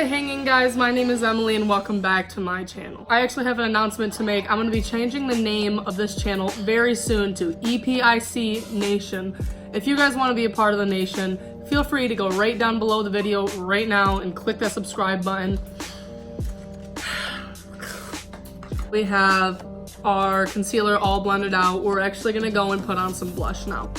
it hanging, guys? My name is Emily and welcome back to my channel. I actually have an announcement to make. I'm going to be changing the name of this channel very soon to EPIC Nation. If you guys want to be a part of the nation, feel free to go right down below the video right now and click that subscribe button. We have our concealer all blended out. We're actually going to go and put on some blush now.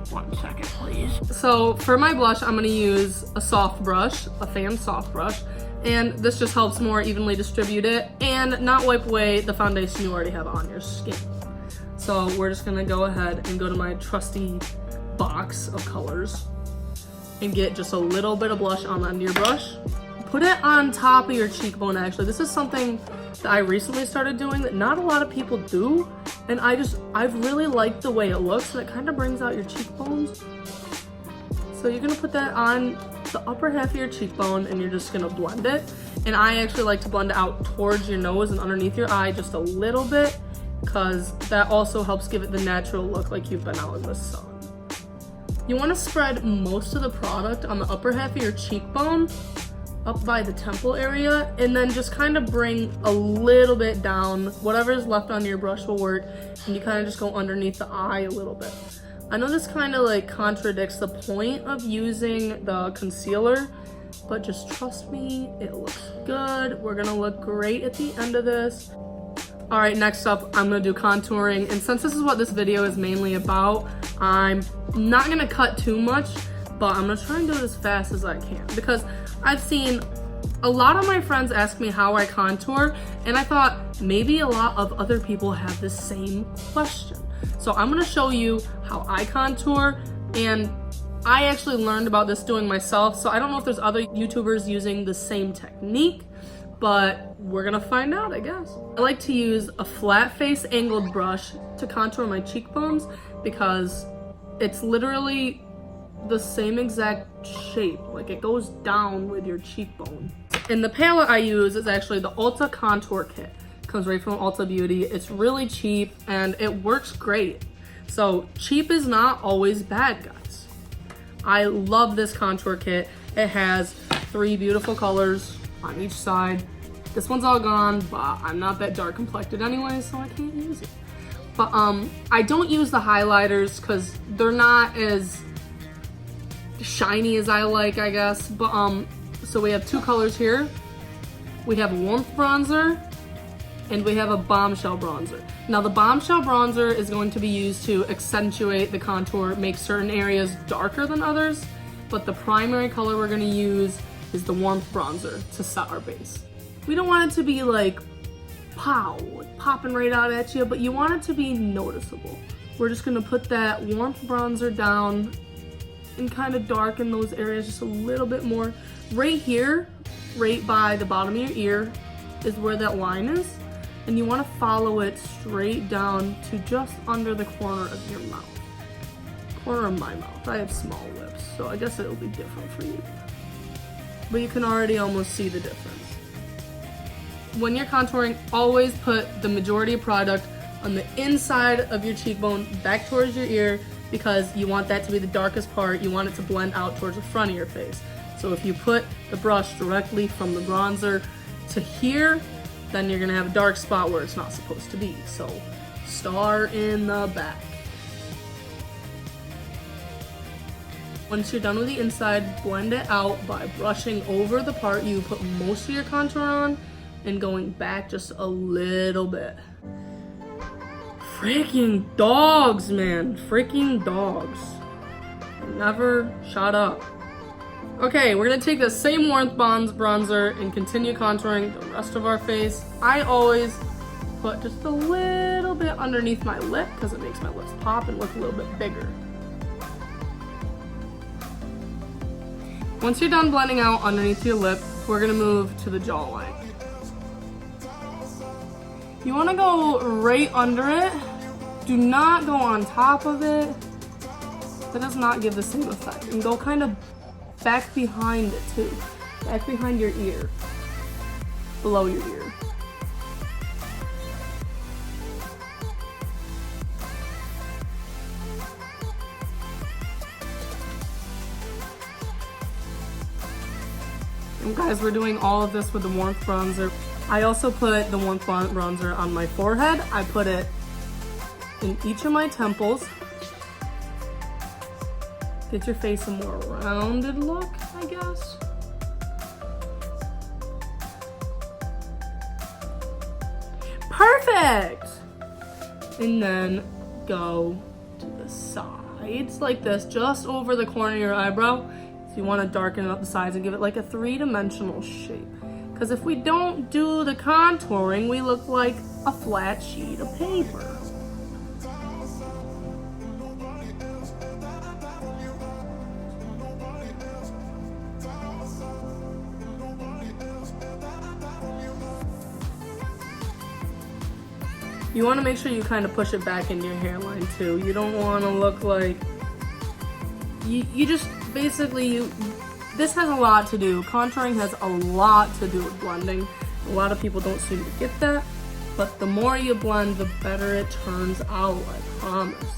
1 second, please. So for my blush, I'm gonna use a soft brush, a fan soft brush, and this just helps more evenly distribute it and not wipe away the foundation you already have on your skin. So we're just gonna go ahead and go to my trusty box of colors and get just a little bit of blush on the end of your brush. Put it on top of your cheekbone, actually. This is something that I recently started doing that not a lot of people do, and I've really liked the way it looks, and it kind of brings out your cheekbones. So you're gonna put that on the upper half of your cheekbone and you're just gonna blend it. And I actually like to blend it out towards your nose and underneath your eye just a little bit, because that also helps give it the natural look like you've been out in the sun. You wanna spread most of the product on the upper half of your cheekbone, up by the temple area, and then just kind of bring a little bit down. Whatever's left on your brush will work, and you kind of just go underneath the eye a little bit. I know this kind of like contradicts the point of using the concealer, but just trust me, it looks good. We're gonna look great at the end of this. All right, next up, I'm gonna do contouring, and since this is what this video is mainly about, I'm not gonna cut too much, but I'm gonna try and do it as fast as I can, because I've seen a lot of my friends ask me how I contour, and I thought maybe a lot of other people have the same question. So I'm gonna show you how I contour, and I actually learned about this doing myself, so I don't know if there's other YouTubers using the same technique, but we're gonna find out, I guess. I like to use a flat face angled brush to contour my cheekbones because it's literally the same exact shape, like it goes down with your cheekbone. And the palette I use is actually the Ulta Contour Kit. It comes right from Ulta Beauty. It's really cheap and it works great. So cheap is not always bad, guys. I love this contour kit. It has 3 beautiful colors on each side. This one's all gone, but I'm not that dark complected anyway, so I can't use it. But I don't use the highlighters because they're not as shiny as I like, I guess. But so we have 2 colors here. We have a warmth bronzer and we have a bombshell bronzer. Now the bombshell bronzer is going to be used to accentuate the contour, make certain areas darker than others, but the primary color we're going to use is the warmth bronzer to set our base. We don't want it to be like pow, like popping right out at you, but you want it to be noticeable. We're just going to put that warmth bronzer down and kind of darken those areas just a little bit more. Right here, right by the bottom of your ear is where that line is, and you want to follow it straight down to just under the corner of your mouth. Corner of my mouth. I have small lips, so I guess it'll be different for you. But you can already almost see the difference. When you're contouring, always put the majority of product on the inside of your cheekbone, back towards your ear, because you want that to be the darkest part. You want it to blend out towards the front of your face. So if you put the brush directly from the bronzer to here, then you're gonna have a dark spot where it's not supposed to be. So start in the back. Once you're done with the inside, blend it out by brushing over the part you put most of your contour on and going back just a little bit. Freaking dogs, man. Freaking dogs. Never shut up. Okay, we're gonna take the same warmth bronzer and continue contouring the rest of our face. I always put just a little bit underneath my lip because it makes my lips pop and look a little bit bigger. Once you're done blending out underneath your lip, we're gonna move to the jawline. You wanna go right under it. Do not go on top of it. That does not give the same effect. And go kind of back behind it too. Back behind your ear. Below your ear. And guys, we're doing all of this with the Warmth bronzer. I also put the Warmth bronzer on my forehead. I put it in each of my temples. Get your face a more rounded look, I guess. Perfect! And then go to the sides like this, just over the corner of your eyebrow. So you want to darken up the sides and give it like a three-dimensional shape. Because if we don't do the contouring, we look like a flat sheet of paper. You want to make sure you kind of push it back into your hairline too. You don't want to look like, you just basically, this has a lot to do. Contouring has a lot to do with blending. A lot of people don't seem to get that, but the more you blend, the better it turns out, I promise.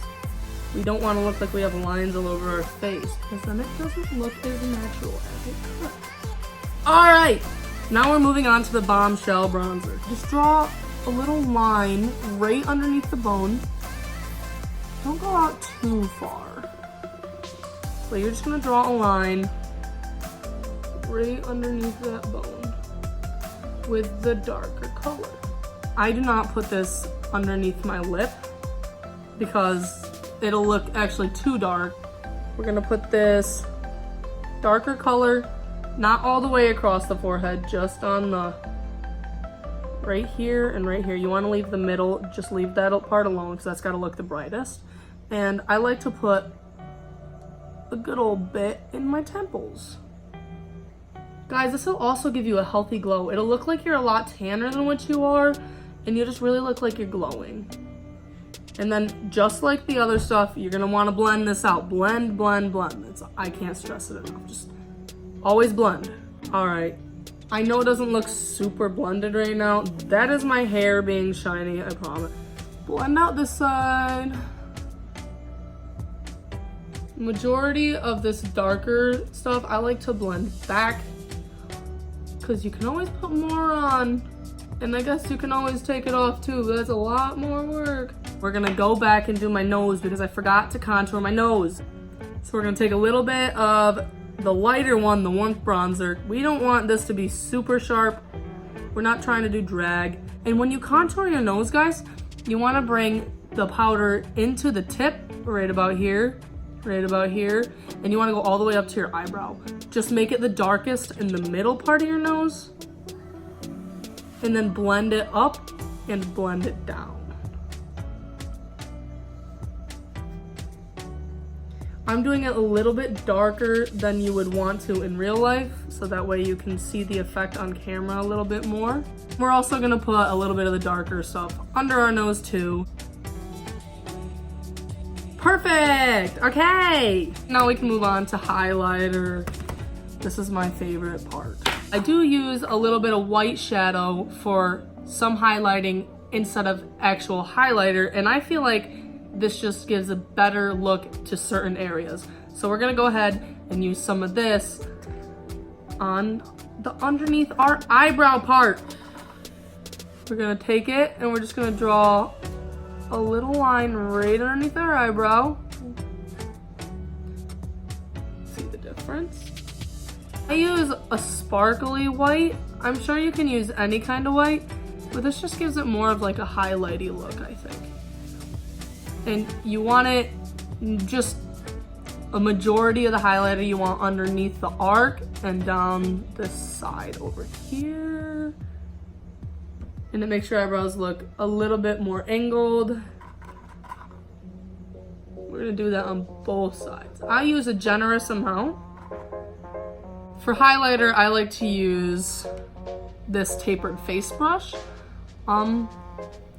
We don't want to look like we have lines all over our face, because then it doesn't look as natural as it could. All right, now we're moving on to the Bombshell bronzer. Just draw a little line right underneath the bone. Don't go out too far. But you're just gonna draw a line right underneath that bone with the darker color. I do not put this underneath my lip because it'll look actually too dark. We're gonna put this darker color, not all the way across the forehead, just on the right here and right here. You want to leave the middle, just leave that part alone because that's got to look the brightest. And I like to put a good old bit in my temples. Guys, this will also give you a healthy glow. It'll look like you're a lot tanner than what you are, and you just really look like you're glowing. And then just like the other stuff, you're going to want to blend this out. Blend, blend, blend. I can't stress it enough. Just always blend. All right. I know it doesn't look super blended right now. That is my hair being shiny, I promise. Blend out this side. Majority of this darker stuff, I like to blend back because you can always put more on. And I guess you can always take it off too, but that's a lot more work. We're gonna go back and do my nose because I forgot to contour my nose. So we're gonna take a little bit of the lighter one, the Warmth bronzer. We don't want this to be super sharp. We're not trying to do drag. And when you contour your nose, guys, you want to bring the powder into the tip, right about here, and you want to go all the way up to your eyebrow. Just make it the darkest in the middle part of your nose, and then blend it up and blend it down. I'm doing it a little bit darker than you would want to in real life, so that way you can see the effect on camera a little bit more. We're also gonna put a little bit of the darker stuff under our nose too. Perfect, okay. Now we can move on to highlighter. This is my favorite part. I do use a little bit of white shadow for some highlighting instead of actual highlighter, and I feel like this just gives a better look to certain areas. So we're gonna go ahead and use some of this on the underneath our eyebrow part. We're gonna take it and we're just gonna draw a little line right underneath our eyebrow. See the difference? I use a sparkly white. I'm sure you can use any kind of white, but this just gives it more of like a highlighty look, I think. And you want it, just a majority of the highlighter you want underneath the arc and down this side over here. And it makes your eyebrows look a little bit more angled. We're gonna do that on both sides. I use a generous amount. For highlighter, I like to use this tapered face brush.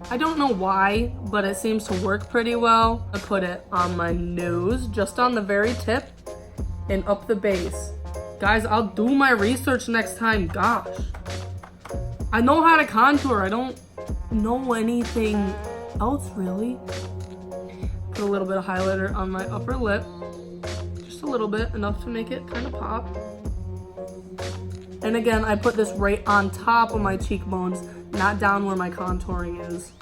I don't know why, but it seems to work pretty well. I put it on my nose, just on the very tip, and up the base. Guys, I'll do my research next time, gosh. I know how to contour, I don't know anything else really. Put a little bit of highlighter on my upper lip. Just a little bit, enough to make it kind of pop. And again, I put this right on top of my cheekbones, not down where my contouring is.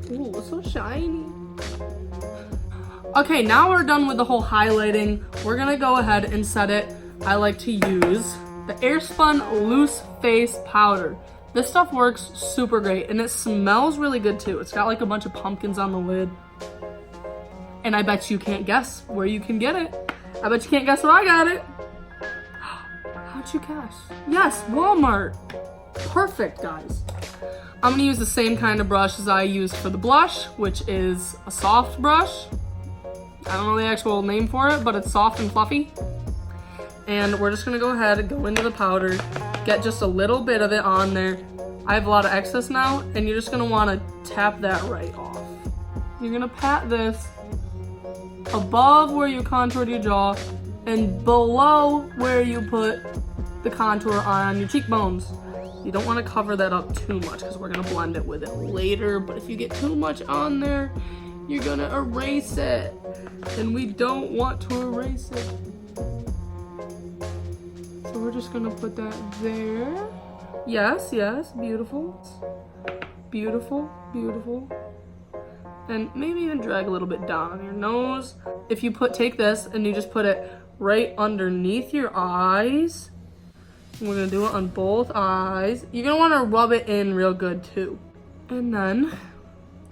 Ooh, it's so shiny. Okay, now we're done with the whole highlighting. We're gonna go ahead and set it. I like to use the Airspun Loose Face Powder. This stuff works super great, and it smells really good too. It's got like a bunch of pumpkins on the lid. And I bet you can't guess where you can get it. I bet you can't guess where I got it. How'd you guess? Yes, Walmart. Perfect, guys. I'm gonna use the same kind of brush as I used for the blush, which is a soft brush. I don't know the actual name for it, but it's soft and fluffy. And we're just gonna go ahead and go into the powder, get just a little bit of it on there. I have a lot of excess now, and you're just gonna wanna tap that right off. You're gonna pat this above where you contoured your jaw and below where you put the contour on your cheekbones. You don't wanna cover that up too much because we're gonna blend it with it later, but if you get too much on there, you're gonna erase it. And we don't want to erase it. So we're just gonna put that there. Yes, yes, beautiful. Beautiful, beautiful. And maybe even drag a little bit down on your nose. If you take this and you just put it right underneath your eyes, we're gonna do it on both eyes. You're gonna wanna rub it in real good too. And then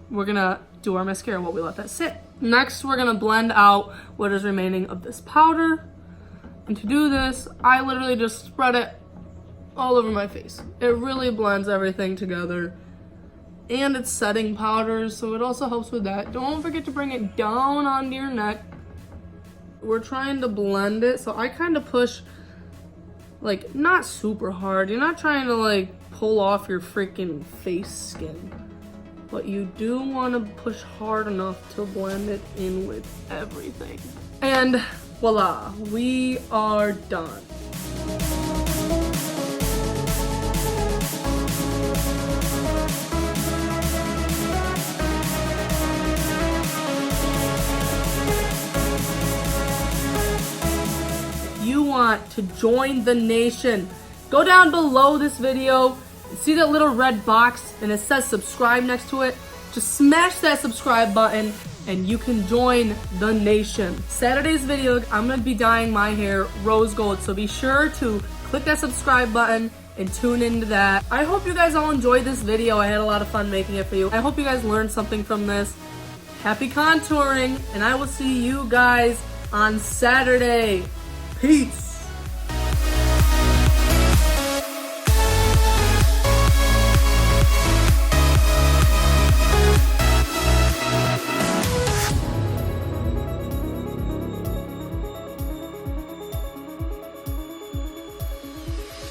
we're gonna do our mascara while we let that sit. Next, we're gonna blend out what is remaining of this powder. And to do this, I literally just spread it all over my face. It really blends everything together. And it's setting powder, so it also helps with that. Don't forget to bring it down onto your neck. We're trying to blend it, so I kind of push, like, not super hard. You're not trying to, like, pull off your freaking face skin. But you do want to push hard enough to blend it in with everything. And voila, we are done. If you want to join the nation, go down below this video. See that little red box and it says subscribe next to it? Just smash that subscribe button and you can join the nation. Saturday's video, I'm gonna be dyeing my hair rose gold, so be sure to click that subscribe button and tune into that. I hope you guys all enjoyed this video. I had a lot of fun making it for you. I hope you guys learned something from this. Happy contouring, and I will see you guys on Saturday. Peace.